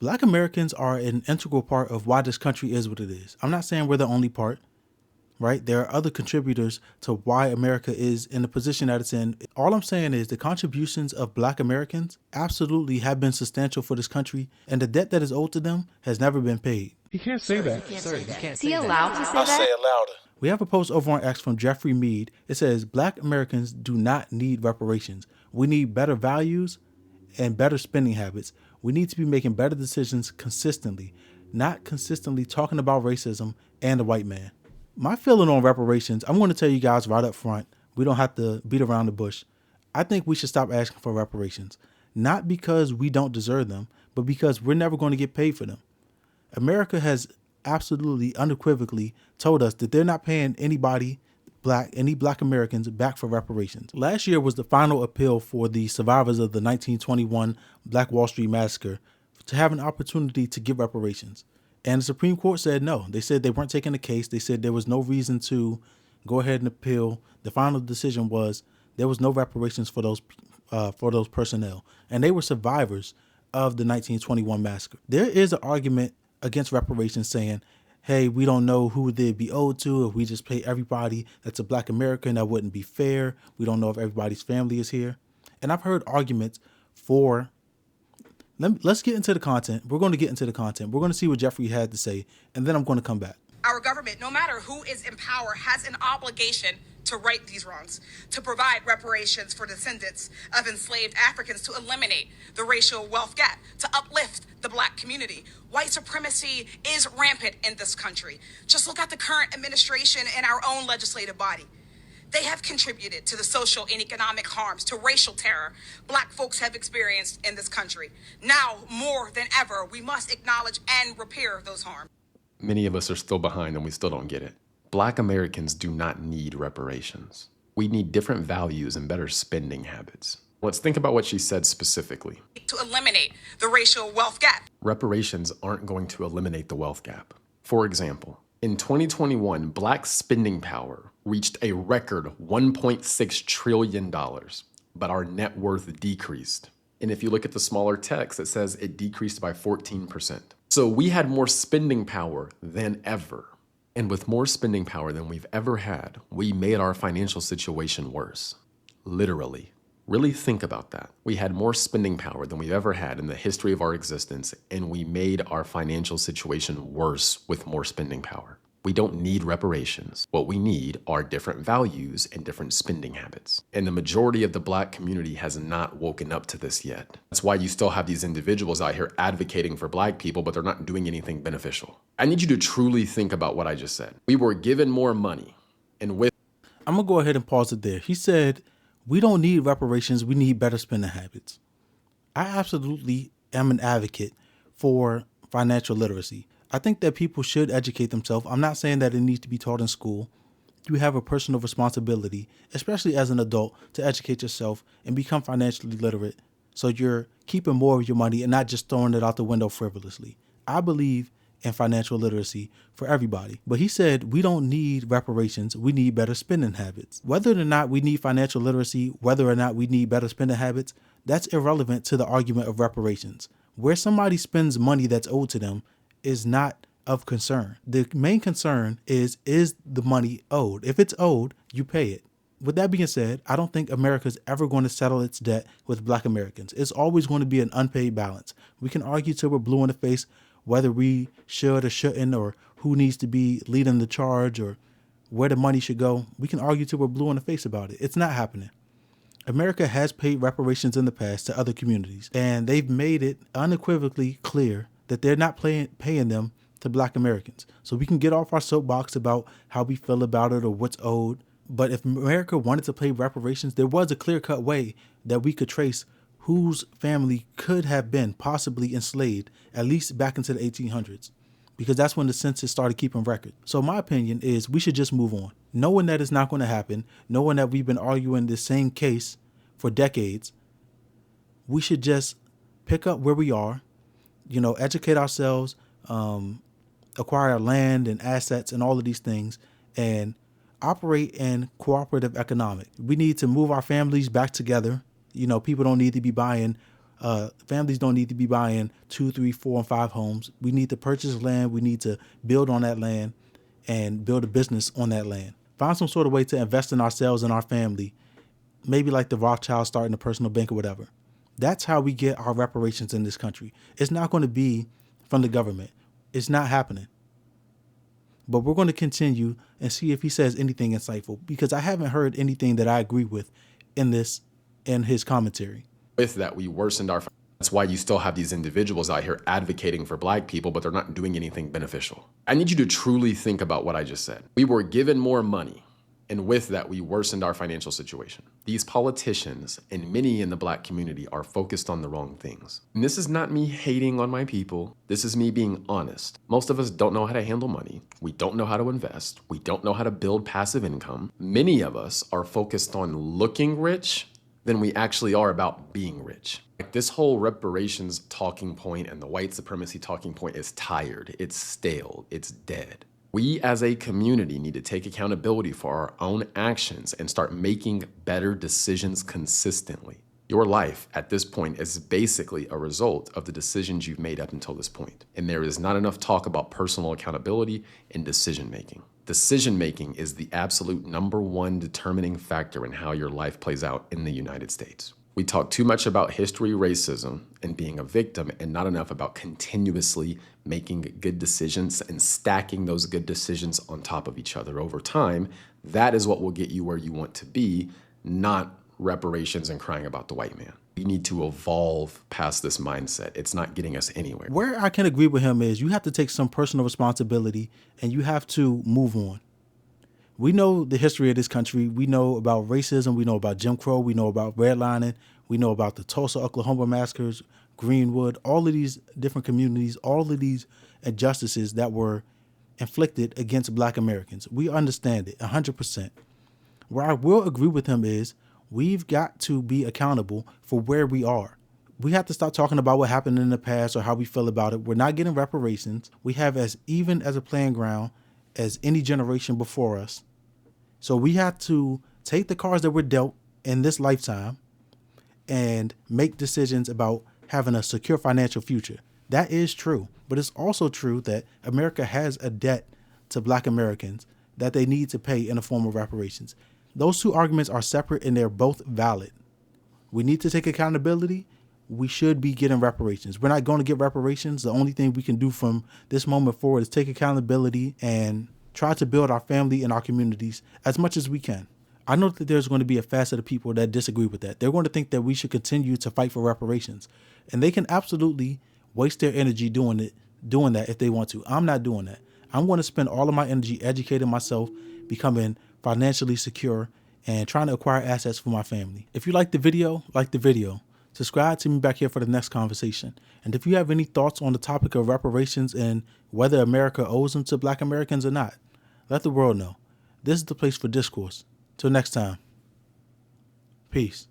Black Americans are an integral part of why this country is what it is. I'm not saying we're the only part, right? There are other contributors to why America is in the position that it's in. All I'm saying is the contributions of Black Americans absolutely have been substantial for this country, and the debt that is owed to them has never been paid. You can't say that. Is he allowed to say that? Say it louder. We have a post over on X from Jeffrey Mead. It says, Black Americans do not need reparations. We need better values and better spending habits. We need to be making better decisions consistently, not consistently talking about racism and the white man. My feeling on reparations, I'm going to tell you guys right up front. We don't have to beat around the bush. I think we should stop asking for reparations, not because we don't deserve them, but because we're never going to get paid for them. America has absolutely unequivocally told us that they're not paying anybody any Black Americans back for reparations. Last year was the final appeal for the survivors of the 1921 Black Wall Street Massacre to have an opportunity to give reparations. And the Supreme Court said no. They said they weren't taking the case. They said there was no reason to go ahead and appeal. The final decision was there was no reparations for those personnel. And they were survivors of the 1921 massacre. There is an argument against reparations saying, hey, we don't know who they'd be owed to. If we just pay everybody that's a Black American, that wouldn't be fair. We don't know if everybody's family is here. And I've heard arguments for, let's get into the content. We're going to get into the content. We're going to see what Jeffrey had to say, and then I'm going to come back. Our government, no matter who is in power, has an obligation to right these wrongs, to provide reparations for descendants of enslaved Africans, to eliminate the racial wealth gap, to uplift the Black community. White supremacy is rampant in this country. Just look at the current administration and our own legislative body. They have contributed to the social and economic harms, to racial terror Black folks have experienced in this country. Now, more than ever, we must acknowledge and repair those harms. Many of us are still behind and we still don't get it. Black Americans do not need reparations. We need different values and better spending habits. Let's think about what she said specifically. To eliminate the racial wealth gap. Reparations aren't going to eliminate the wealth gap. For example, in 2021, Black spending power reached a record $1.6 trillion, but our net worth decreased. And if you look at the smaller text, it says it decreased by 14%. So we had more spending power than ever. And with more spending power than we've ever had, we made our financial situation worse. Literally. Really think about that. We had more spending power than we've ever had in the history of our existence, and we made our financial situation worse with more spending power. We don't need reparations. What we need are different values and different spending habits. And the majority of the Black community has not woken up to this yet. That's why you still have these individuals out here advocating for Black people, but they're not doing anything beneficial. I need you to truly think about what I just said. We were given more money, and with... I'm going to go ahead and pause it there. He said, we don't need reparations. We need better spending habits. I absolutely am an advocate for financial literacy. I think that people should educate themselves. I'm not saying that it needs to be taught in school. You have a personal responsibility, especially as an adult, to educate yourself and become financially literate so you're keeping more of your money and not just throwing it out the window frivolously. I believe in financial literacy for everybody. But he said we don't need reparations. We need better spending habits. Whether or not we need financial literacy, whether or not we need better spending habits, that's irrelevant to the argument of reparations. Where somebody spends money that's owed to them is not of concern. The main concern is the money owed? If it's owed, you pay it. With that being said, I don't think America's ever going to settle its debt with Black Americans. It's always going to be an unpaid balance. We can argue till we're blue in the face whether we should or shouldn't, or who needs to be leading the charge, or where the money should go. We can argue till we're blue in the face about it. It's not happening. America has paid reparations in the past to other communities, and they've made it unequivocally clear that they're not paying them to Black Americans. So we can get off our soapbox about how we feel about it or what's owed. But if America wanted to pay reparations, there was a clear-cut way that we could trace whose family could have been possibly enslaved, at least back into the 1800s, because that's when the census started keeping record. So my opinion is we should just move on. Knowing that it's not going to happen, knowing that we've been arguing the same case for decades, we should just pick up where we are, educate ourselves, acquire land and assets and all of these things, and operate in cooperative economic. We need to move our families back together. People don't need to be buying Families don't need to be buying 2, 3, 4, and 5 homes. We need to purchase land. We need to build on that land and build a business on that land. Find some sort of way to invest in ourselves and our family. Maybe like the Rothschilds starting a personal bank or whatever. That's how we get our reparations in this country. It's not going to be from the government. It's not happening. But we're going to continue and see if he says anything insightful, because I haven't heard anything that I agree with in his commentary. With that, we worsened our. That's why you still have these individuals out here advocating for Black people, but they're not doing anything beneficial. I need you to truly think about what I just said. We were given more money, and with that, we worsened our financial situation. These politicians and many in the Black community are focused on the wrong things. And this is not me hating on my people. This is me being honest. Most of us don't know how to handle money. We don't know how to invest. We don't know how to build passive income. Many of us are focused on looking rich than we actually are about being rich. Like, this whole reparations talking point and the white supremacy talking point is tired. It's stale. It's dead. We as a community need to take accountability for our own actions and start making better decisions consistently. Your life at this point is basically a result of the decisions you've made up until this point. And there is not enough talk about personal accountability and decision making. Decision making is the absolute #1 determining factor in how your life plays out in the United States. We talk too much about history, racism, and being a victim, and not enough about continuously making good decisions and stacking those good decisions on top of each other over time. That is what will get you where you want to be, not reparations and crying about the white man. We need to evolve past this mindset. It's not getting us anywhere. Where I can agree with him is you have to take some personal responsibility and you have to move on. We know the history of this country. We know about racism. We know about Jim Crow. We know about redlining. We know about the Tulsa, Oklahoma massacres, Greenwood, all of these different communities, all of these injustices that were inflicted against Black Americans. We understand it 100%. Where I will agree with him is we've got to be accountable for where we are. We have to stop talking about what happened in the past or how we feel about it. We're not getting reparations. We have as even as a playing ground as any generation before us. So we have to take the cards that we're dealt in this lifetime and make decisions about having a secure financial future. That is true. But it's also true that America has a debt to Black Americans that they need to pay in the form of reparations. Those two arguments are separate and they're both valid. We need to take accountability. We should be getting reparations. We're not going to get reparations. The only thing we can do from this moment forward is take accountability and try to build our family and our communities as much as we can. I know that there's going to be a facet of people that disagree with that. They're going to think that we should continue to fight for reparations, and they can absolutely waste their energy doing that if they want to. I'm not doing that. I'm going to spend all of my energy educating myself, becoming financially secure, and trying to acquire assets for my family. If you like the video, subscribe to me back here for the next conversation. And if you have any thoughts on the topic of reparations and whether America owes them to Black Americans or not, let the world know. This is the place for discourse. Till next time. Peace.